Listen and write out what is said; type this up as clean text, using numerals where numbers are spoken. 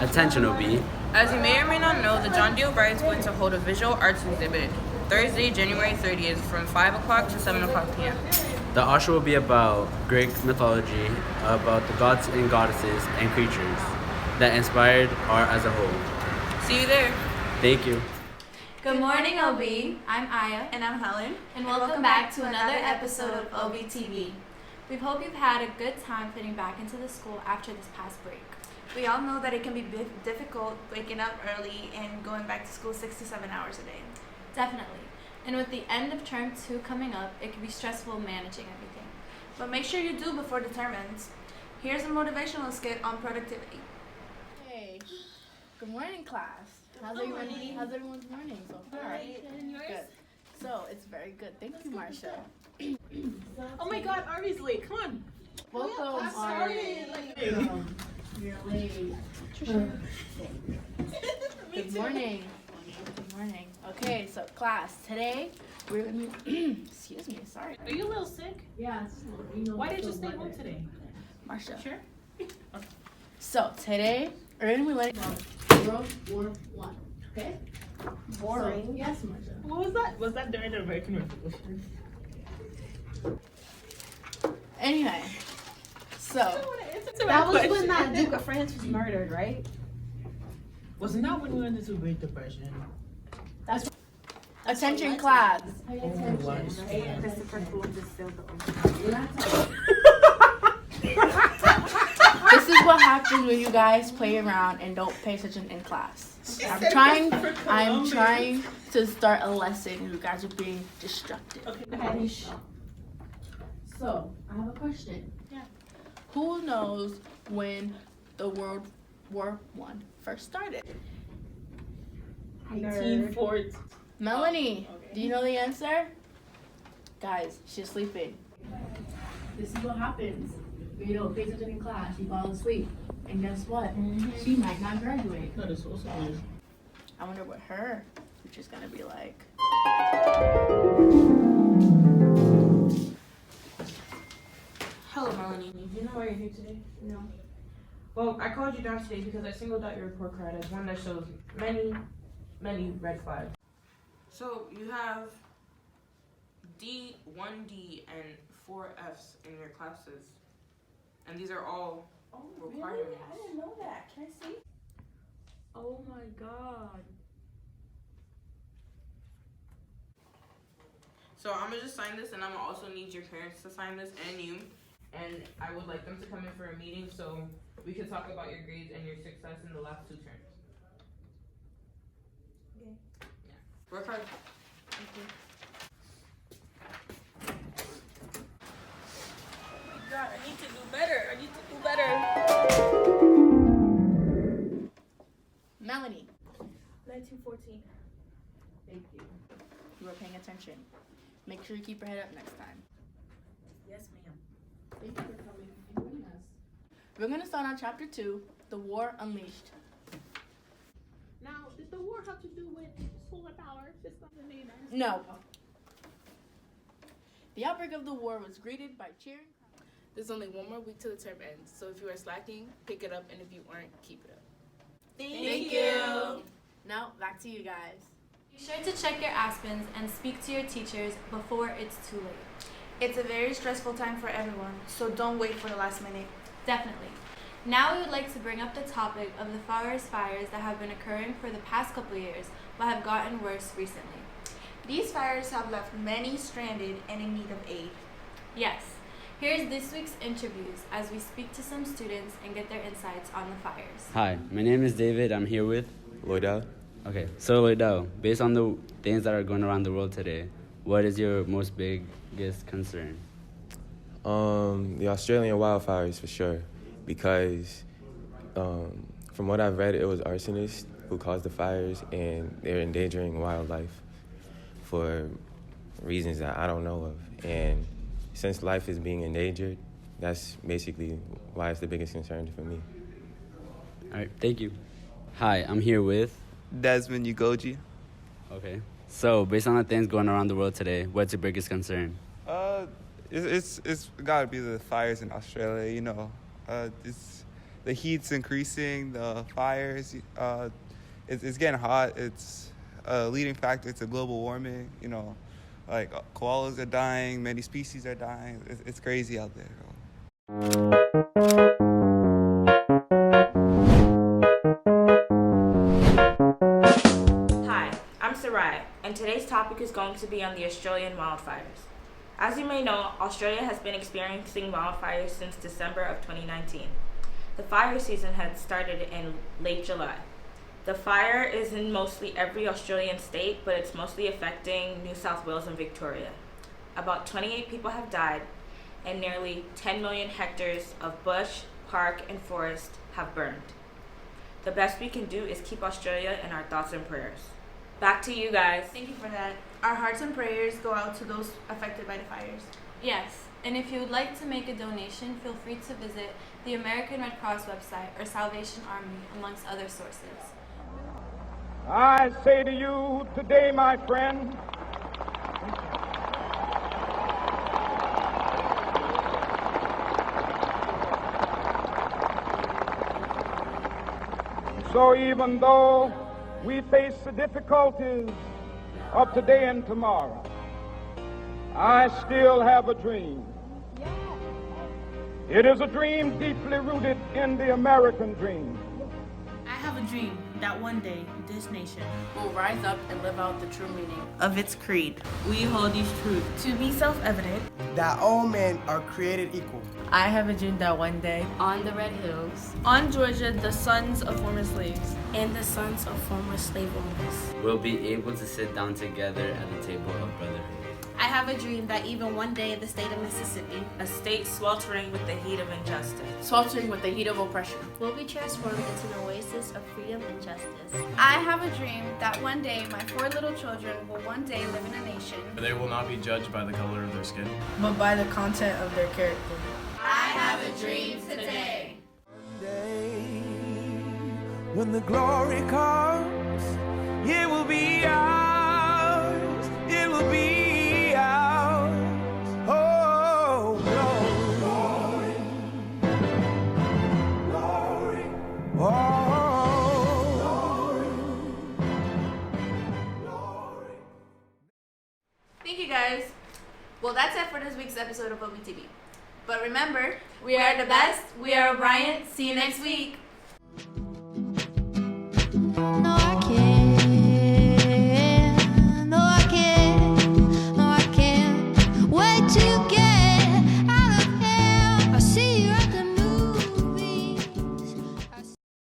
Attention, OB. As you may or may not know, the John D. O'Brien is going to hold a visual arts exhibit Thursday, January 30th from 5 o'clock to 7 o'clock p.m. The Asha will be about Greek mythology, about the gods and goddesses and creatures that inspired art as a whole. See you there. Thank you. Good morning, OB. I'm Aya. And I'm Helen. And welcome back to another episode of OBTV. We hope you've had a good time fitting back into the school after this past break. We all know that it can be difficult waking up early and going back to school 6 to 7 hours a day. Definitely. And with the end of term 2 coming up, it can be stressful managing everything. But make sure you do before the term ends. Here's a motivational skit on productivity. Hey, good morning, class. How's everyone's morning so far? And yours? Good. So it's very good. Thank you, Marcia. Oh my God, Arby's late. Come on. Welcome, Ari. You're late. Good morning. Good morning. Okay, so class, today we're gonna be, excuse me, sorry. Are you a little sick? Yeah. Why did you stay home today? Marcia. Sure. So today we're gonna be learning about World War One. Okay? Boring. So, yes, Marcia. What was that? Was that during the American Revolution? Anyway, so That was when that Duke of France was murdered, right? Wasn't that when we went into Great Depression? attention, class. Pay Oh, attention, wow. right? Christopher Columbus sailed the ocean. We're not talking. This is what happens when you guys play around and don't pay attention in class. I'm trying to start a lesson and you guys are being destructive. Okay. So, I have a question. Yeah. Who knows when the World War One first started? 1940. Melanie, Okay. do you know the answer? Guys, she's sleeping. This is what happens. You don't pay attention in class, you fall asleep. And guess what? She might not graduate. That is also weird. I wonder what her future's gonna be like. Hello, Melanie. Do you know why you're here today? No. Well, I called you down today because I singled out your report card as one that shows many, many red flags. So you have D, 1D, and 4 Fs in your classes. And these are all requirements. I didn't know that. Can I see? Oh my god. So I'm gonna just sign this, and I'm gonna also need your parents to sign this and you. And I would like them to come in for a meeting so we can talk about your grades and your success in the last 2 terms. Okay. Yeah. Work hard. God, I need to do better. I need to do better. Melanie. 1914. Thank you. You were paying attention. Make sure you keep your head up next time. Yes, ma'am. Thank you for coming and joining us. We're gonna start on chapter 2, The War Unleashed. Now, did the war have to do with solar power systems and data? No. The outbreak of the war was greeted by cheering. There's only one more week till the term ends, so if you are slacking, pick it up, and if you aren't, keep it up. Thank you. Now, back to you guys. Be sure to check your Aspens and speak to your teachers before it's too late. It's a very stressful time for everyone, so don't wait for the last minute. Definitely. Now we would like to bring up the topic of the forest fires that have been occurring for the past couple years, but have gotten worse recently. These fires have left many stranded and in need of aid. Yes. Here's this week's interviews as we speak to some students and get their insights on the fires. Hi, my name is David. I'm here with Lloydell. Okay, so Lloydell, based on the things that are going around the world today, what is your most biggest concern? The Australian wildfires for sure, because from what I've read, it was arsonists who caused the fires, and they're endangering wildlife for reasons that I don't know of. And since life is being endangered, that's basically why it's the biggest concern for me. All right, thank you. Hi, I'm here with Desmond Ugoji. Okay. So, based on the things going around the world today, what's your biggest concern? It's gotta be the fires in Australia. You know, it's the heat's increasing, the fires, it's getting hot. It's a leading factor to global warming. You know, like koalas are dying, many species are dying. It's crazy out there. Hi, I'm Sarai, and today's topic is going to be on the Australian wildfires. As you may know, Australia has been experiencing wildfires since December of 2019. The fire season had started in late July. The fire is in mostly every Australian state, but it's mostly affecting New South Wales and Victoria. About 28 people have died, and nearly 10 million hectares of bush, park, and forest have burned. The best we can do is keep Australia in our thoughts and prayers. Back to you guys. Thank you for that. Our hearts and prayers go out to those affected by the fires. Yes, and if you would like to make a donation, feel free to visit the American Red Cross website or Salvation Army, amongst other sources. I say to you today, my friend, so even though we face the difficulties of today and tomorrow, I still have a dream. It is a dream deeply rooted in the American dream. I have a dream that one day this nation Will rise up and live out the true meaning Of its creed, we hold these truths to be self-evident. that all men are created equal. I have a dream that one day on the Red Hills on Georgia, the sons of former slaves and the sons of former slave owners We'll be able to sit down together at the table of brotherhood. I have a dream that even one day the state of Mississippi, a state sweltering with the heat of injustice, sweltering with the heat of oppression, will be transformed into an oasis of freedom and justice. I have a dream that one day my 4 little children will one day live in a nation They will not be judged by the color of their skin, but by the content of their character. I have a dream today. When the glory comes, it will be ours. It will be ours. Oh, glory, glory, oh, glory. Thank you guys. Well, that's it for this week's episode of OBTV. But remember, we are the best. We are O'Brien. See you next week.